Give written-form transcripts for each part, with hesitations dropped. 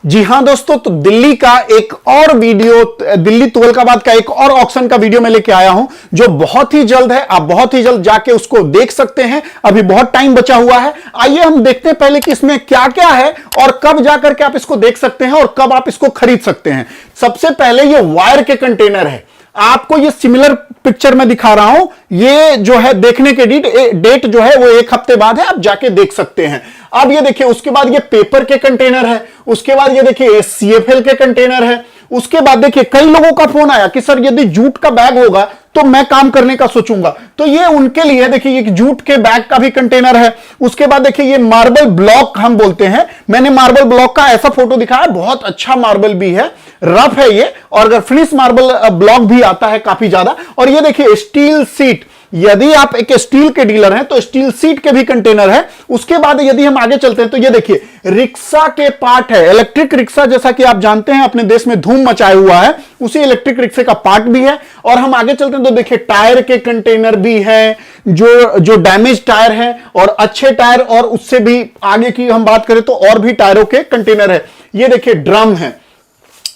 जी हां दोस्तों, तो दिल्ली का एक और वीडियो, दिल्ली तुगलकाबाद का एक और ऑक्शन का वीडियो मैं लेके आया हूं जो बहुत ही जल्द है। आप बहुत ही जल्द जाके उसको देख सकते हैं, अभी बहुत टाइम बचा हुआ है। आइए हम देखते हैं पहले कि इसमें क्या क्या है और कब जाकर के आप इसको देख सकते हैं और कब आप इसको खरीद सकते हैं। सबसे पहले ये वायर के कंटेनर है, आपको ये सिमिलर पिक्चर में दिखा रहा हूं। ये जो है देखने के डेट जो है वो 1 हफ्ते बाद है, आप जाके देख सकते हैं। अब ये देखिए, उसके बाद ये पेपर के कंटेनर है, उसके बाद ये देखिए CFL के कंटेनर है, उसके बाद देखिए कई लोगों का फोन आया कि सर यदि जूट का बैग होगा तो मैं काम करने का सोचूंगा, तो ये उनके लिए देखिए ये जूट के बैग का भी कंटेनर है। उसके बाद देखिए ये मार्बल ब्लॉक हम बोलते हैं, मैंने मार्बल ब्लॉक का ऐसा फोटो दिखाया, बहुत अच्छा मार्बल भी है, रफ है ये, और अगर फिनिश मार्बल ब्लॉक भी आता है काफी ज्यादा। और ये देखिए स्टील सीट, यदि आप एक स्टील के डीलर हैं तो स्टील सीट के भी कंटेनर है। उसके बाद यदि हम आगे चलते हैं तो ये देखिए रिक्शा के पार्ट है, इलेक्ट्रिक रिक्शा, जैसा कि आप जानते हैं अपने देश में धूम मचाया हुआ है, उसी इलेक्ट्रिक रिक्शे का पार्ट भी है। और हम आगे चलते हैं तो देखिए टायर के कंटेनर भी है, जो डैमेज टायर है और अच्छे टायर, और उससे भी आगे की हम बात करें तो और भी टायरों के कंटेनर है। ये देखिए ड्रम है,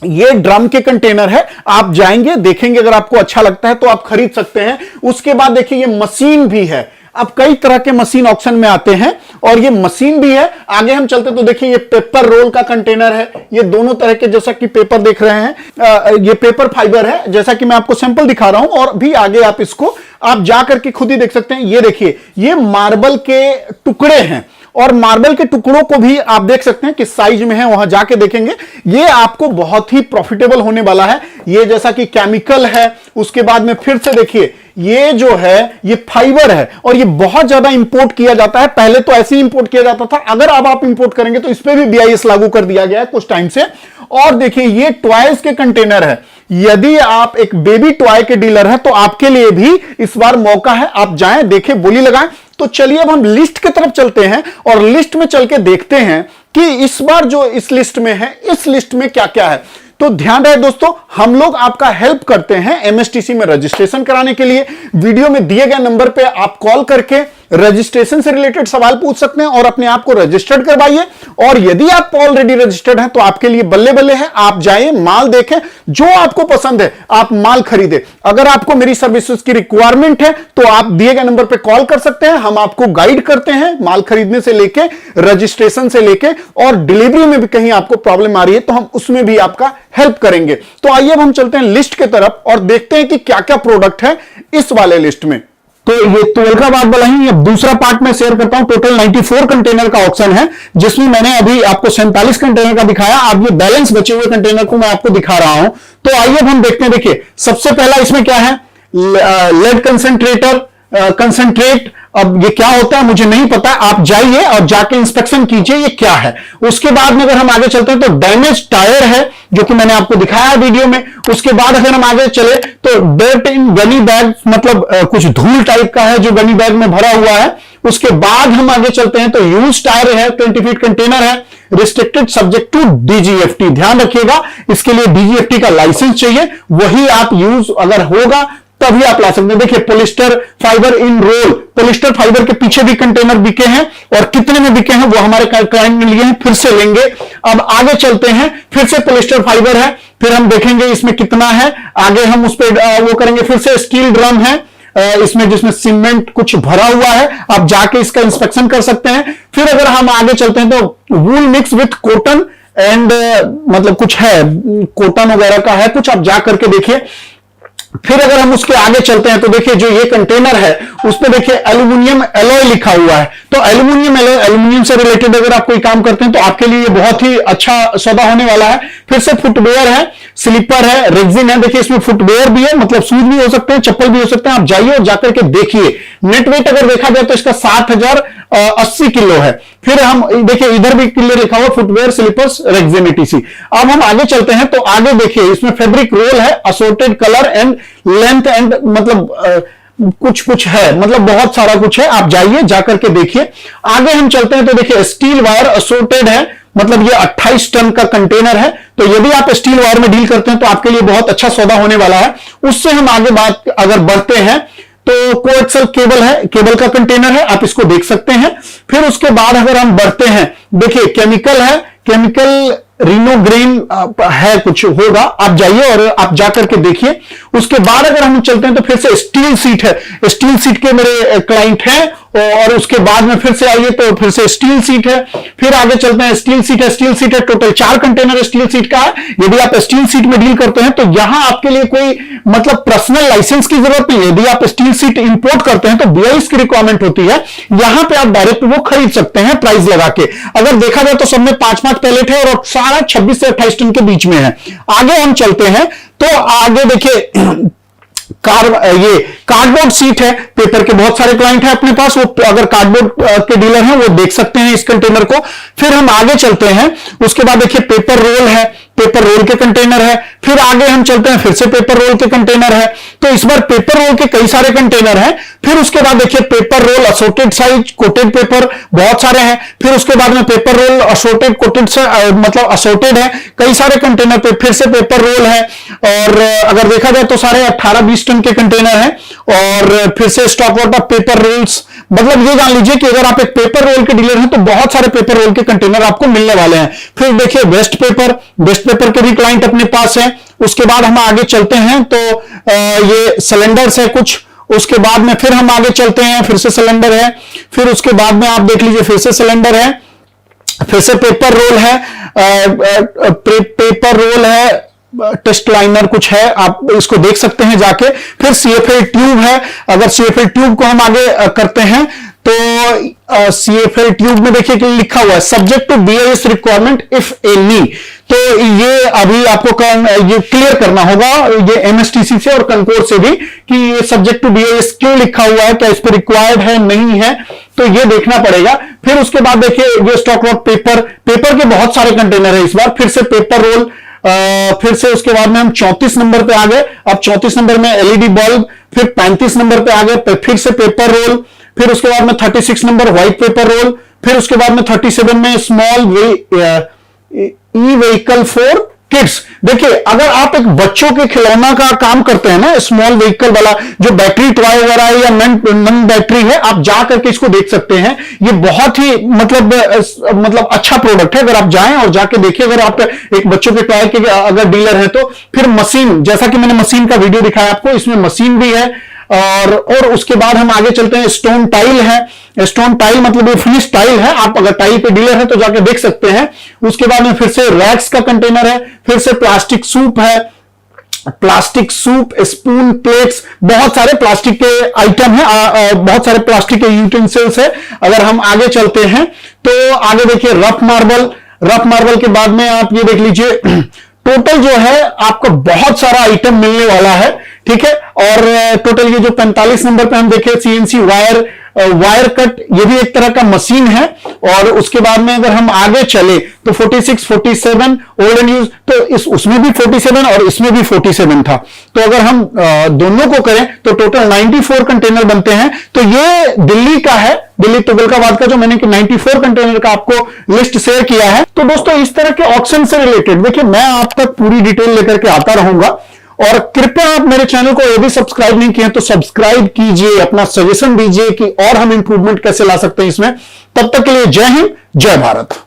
ये ड्रम के कंटेनर है, आप जाएंगे देखेंगे, अगर आपको अच्छा लगता है तो आप खरीद सकते हैं। उसके बाद देखिए ये मशीन भी है, अब कई तरह के मशीन ऑक्शन में आते हैं और ये मशीन भी है। आगे हम चलते तो देखिए ये पेपर रोल का कंटेनर है, ये दोनों तरह के, जैसा कि पेपर देख रहे हैं, ये पेपर फाइबर है, जैसा कि मैं आपको सैंपल दिखा रहा हूं, और भी आगे आप इसको आप जाकर के खुद ही देख सकते हैं। ये देखिए ये मार्बल के टुकड़े हैं, और मार्बल के टुकड़ों को भी आप देख सकते हैं किस साइज में है, वहां जाके देखेंगे। ये आपको बहुत ही प्रॉफिटेबल होने वाला है, ये जैसा कि केमिकल है। उसके बाद में फिर से देखिए ये जो है ये फाइबर है, और ये बहुत ज्यादा इंपोर्ट किया जाता है, पहले तो ऐसे ही इंपोर्ट किया जाता था, अगर अब आप इंपोर्ट करेंगे तो इस पे भी BIS लागू कर दिया गया है कुछ टाइम से। और देखिए ये टॉयज के कंटेनर है, यदि आप एक बेबी टॉय के डीलर हैं तो आपके लिए भी इस बार मौका है, आप जाएं देखें, बोली लगाएं। तो चलिए अब हम लिस्ट की तरफ चलते हैं और लिस्ट में चल के देखते हैं कि इस बार जो इस लिस्ट में है, इस लिस्ट में क्या क्या है। तो ध्यान रहे दोस्तों, हम लोग आपका हेल्प करते हैं MSTC में रजिस्ट्रेशन कराने के लिए। वीडियो में दिए गए नंबर पे आप कॉल करके रजिस्ट्रेशन से रिलेटेड सवाल पूछ सकते हैं और अपने आप को रजिस्टर्ड करवाइए। और यदि आप ऑलरेडी रजिस्टर्ड हैं तो आपके लिए बल्ले बल्ले है, आप जाइए माल देखें, जो आपको पसंद है आप माल खरीदे। अगर आपको मेरी सर्विसेज की रिक्वायरमेंट है तो आप दिए गए नंबर पर कॉल कर सकते हैं, हम आपको गाइड करते हैं माल खरीदने से लेके, रजिस्ट्रेशन से लेके, और डिलीवरी में भी कहीं आपको प्रॉब्लम आ रही है तो हम उसमें भी आपका हेल्प करेंगे। तो आइए अब हम चलते हैं लिस्ट की तरफ और देखते हैं कि क्या क्या प्रोडक्ट है इस वाले लिस्ट में। तो ये तुगलकाबाद वाला ही अब दूसरा पार्ट में शेयर करता हूं। टोटल 94 कंटेनर का ऑप्शन है, जिसमें मैंने अभी आपको 47 कंटेनर का दिखाया। अब ये बैलेंस बचे हुए कंटेनर को मैं आपको दिखा रहा हूं। तो आइए अब हम देखते हैं। देखिए सबसे पहला इसमें क्या है, लेड कंसंट्रेट। अब ये क्या होता है मुझे नहीं पता, आप जाइए और जाके इंस्पेक्शन कीजिए ये क्या है। उसके बाद में अगर हम आगे चलते हैं तो डैमेज टायर है, जो कि मैंने आपको दिखाया वीडियो में। उसके बाद अगर हम आगे चले तो डर्ट इन गनी बैग, मतलब कुछ धूल टाइप का है जो गनी बैग में भरा हुआ है। उसके बाद हम आगे चलते हैं तो यूज टायर है, 20 फीट कंटेनर है, रिस्ट्रिक्टेड सब्जेक्ट टू DGFT। ध्यान रखिएगा इसके लिए DGFT का लाइसेंस चाहिए, वही आप यूज अगर होगा तभी आप ला सकते हैं। देखिए polyester fibre in roll, polyester fibre के पीछे भी कंटेनर बिके हैं, और कितने में बिके हैं वो हमारे क्लाइंट ने लिए हैं, फिर से लेंगे। अब आगे चलते हैं, फिर से पोलिस्टर फाइबर है, फिर हम देखेंगे इसमें कितना है, आगे हम उस पर वो करेंगे। फिर से स्टील ड्रम है इसमें, जिसमें सीमेंट कुछ भरा हुआ है, आप जाके इसका इंस्पेक्शन कर सकते हैं। फिर अगर हम आगे चलते हैं तो वूल मिक्स विथ कॉटन एंड मतलब कुछ है, कॉटन वगैरह का है कुछ, आप जा करके देखिए। फिर अगर हम उसके आगे चलते हैं तो देखिए जो ये कंटेनर है उस पे देखिए एल्यूमिनियम एलॉय लिखा हुआ है। तो एल्यूमिनियम एलॉय, एल्यूमिनियम से रिलेटेड अगर आप कोई काम करते हैं तो आपके लिए ये बहुत ही अच्छा सौदा होने वाला है। फिर से फुटवेयर है, स्लीपर है, रेक्सिन है। देखिए इसमें फुटवेयर भी है, मतलब शूज भी हो सकते हैं, चप्पल भी हो सकते हैं। आप जाइए और जाकर के देखिए। नेट वेट अगर देखा जाए तो इसका 7080 किलो है। फिर हम देखिए इधर भी किलो लिखा हुआ, फुटवेयर, स्लीपर्स, रेक्सिन ETC। अब हम आगे चलते हैं तो आगे देखिए इसमें फैब्रिक रोल है, assorted colour and length and, मतलब कुछ है, मतलब बहुत सारा कुछ है, आप जाइए जाकर के देखिए। आगे हम चलते हैं तो देखिए स्टील वायर असोर्टेड है, मतलब ये 28 टन का कंटेनर है। तो यदि आप स्टील वायर में डील करते हैं तो आपके लिए बहुत अच्छा सौदा होने वाला है। उससे हम आगे बात अगर बढ़ते हैं तो कोएक्सल केबल है, केबल का कंटेनर है, आप इसको देख सकते हैं। फिर उसके बाद अगर हम बढ़ते हैं, देखिए केमिकल है, केमिकल रिनोग्रेन है, कुछ होगा, आप जाइए और आप जाकर के देखिए। उसके बाद अगर हम चलते हैं तो फिर से स्टील सीट है, स्टील सीट के मेरे क्लाइंट हैं, और उसके बाद में फिर से आइए तो फिर से स्टील सीट है। फिर आगे चलते हैं, स्टील सीट है, स्टील सीट है, टोटल 4 कंटेनर स्टील सीट का है। यदि आप स्टील सीट में डील करते हैं तो यहां आपके लिए कोई मतलब पर्सनल लाइसेंस की जरूरत नहीं है। यदि आप स्टील सीट इंपोर्ट करते हैं तो BIS की रिक्वायरमेंट होती है, यहां पे आप डायरेक्ट वो खरीद सकते हैं प्राइस लगा के। अगर देखा जाए तो सब में 5-5 पैलेट है और सारा 26 से 28 टन के बीच में है। आगे हम चलते हैं तो आगे देखिए ये कार्डबोर्ड सीट है, पेपर के बहुत सारे क्लाइंट हैं अपने पास, वो अगर कार्डबोर्ड के डीलर हैं वो देख सकते हैं इस कंटेनर को। फिर हम आगे चलते हैं, उसके बाद देखिए पेपर रोल है, पेपर रोल के कंटेनर है। फिर आगे हम चलते हैं, फिर से पेपर रोल के कंटेनर है। तो इस बार पेपर रोल के कई सारे कंटेनर हैं। फिर उसके बाद देखिए paper roll assorted size coated paper बहुत सारे हैं। फिर उसके बाद में पेपर रोल असोर्टेड कोटेड मतलब असोर्टेड है कई सारे कंटेनर पे। फिर से पेपर रोल है, और अगर देखा जाए तो सारे 18-20 टन के कंटेनर हैं। और फिर से stock out of paper roles, मतलब ये जान लीजिए कि अगर आप एक पेपर रोल के डीलर हैं तो बहुत सारे पेपर रोल के कंटेनर आपको मिलने वाले हैं। फिर देखिए वेस्ट पेपर के भी क्लाइंट अपने पास है। उसके बाद हम आगे चलते हैं तो ये सिलेंडर्स है कुछ। उसके बाद में फिर हम आगे चलते हैं, फिर से सिलेंडर है। फिर उसके बाद में आप देख लीजिए फिर से सिलेंडर है, फिर से पेपर रोल है, पेपर रोल है, टेस्ट लाइनर कुछ है, आप इसको देख सकते हैं जाके। फिर CFL ट्यूब है, अगर CFL ट्यूब को हम आगे करते हैं तो CFL ट्यूब में देखिए कि लिखा हुआ है subject to BIS requirement if any. तो ये अभी आपको ये क्लियर करना होगा, ये MSTC से और कंकोर से भी, कि ये सब्जेक्ट टू BIS क्यों लिखा हुआ है, क्या इस पर रिक्वायर्ड है नहीं है, तो ये देखना पड़ेगा। फिर उसके बाद देखिए ये स्टॉक आउट पेपर के बहुत सारे कंटेनर है इस बार। फिर से पेपर रोल, फिर से उसके बाद में हम 34 नंबर पे आ गए। अब 34 नंबर में LED बल्ब, फिर 35 नंबर पे आ गए, फिर से पेपर रोल। फिर उसके बाद में 36 नंबर व्हाइट पेपर रोल। फिर उसके बाद में 37 में small e vehicle for kids. देखिए अगर आप एक बच्चों के खिलौना का काम करते हैं ना, स्मॉल व्हीकल वाला जो बैटरी टॉय वगैरह है या नन बैटरी है, आप जा करके इसको देख सकते हैं। ये बहुत ही मतलब अच्छा प्रोडक्ट है। अगर आप जाएं और जाके देखिए, अगर आप एक बच्चों के टॉय के अगर डीलर है तो। फिर मशीन, जैसा कि मैंने मशीन का वीडियो दिखाया आपको, इसमें मशीन भी है। और उसके बाद हम आगे चलते हैं, स्टोन टाइल है। स्टोन टाइल मतलब ये फिनिश टाइल है, आप अगर टाइल पे डीलर है तो जाके देख सकते हैं। उसके बाद में फिर से रैक्स का कंटेनर है। फिर से प्लास्टिक सूप है, प्लास्टिक सूप, स्पून, प्लेट्स, बहुत सारे प्लास्टिक के आइटम है, बहुत सारे प्लास्टिक के यूटेंसिल्स है। अगर हम आगे चलते हैं तो आगे देखिए रफ मार्बल के बाद में आप ये देख लीजिए टोटल जो है आपको बहुत सारा आइटम मिलने वाला है, ठीक है। और टोटल ये जो 45 नंबर पे हम देखें CNC वायर कट, ये भी एक तरह का मशीन है। और उसके बाद में अगर हम आगे चले तो 46, 47 ओल्ड एंड यूज, तो उसमें भी 47 और इसमें भी 47 था। तो अगर हम दोनों को करें तो टोटल 94 कंटेनर बनते हैं। तो ये दिल्ली का है, दिल्ली तुगलकाबाद का, जो मैंने 94 कंटेनर का आपको लिस्ट शेयर किया है। तो दोस्तों इस तरह के ऑक्शन से रिलेटेड देखिए मैं आप तक पूरी डिटेल लेकर के आता रहूंगा। और कृपया आप मेरे चैनल को यदि सब्सक्राइब नहीं किए तो सब्सक्राइब कीजिए, अपना सजेशन दीजिए कि और हम इंप्रूवमेंट कैसे ला सकते हैं इसमें। तब तक के लिए जय हिंद, जय भारत।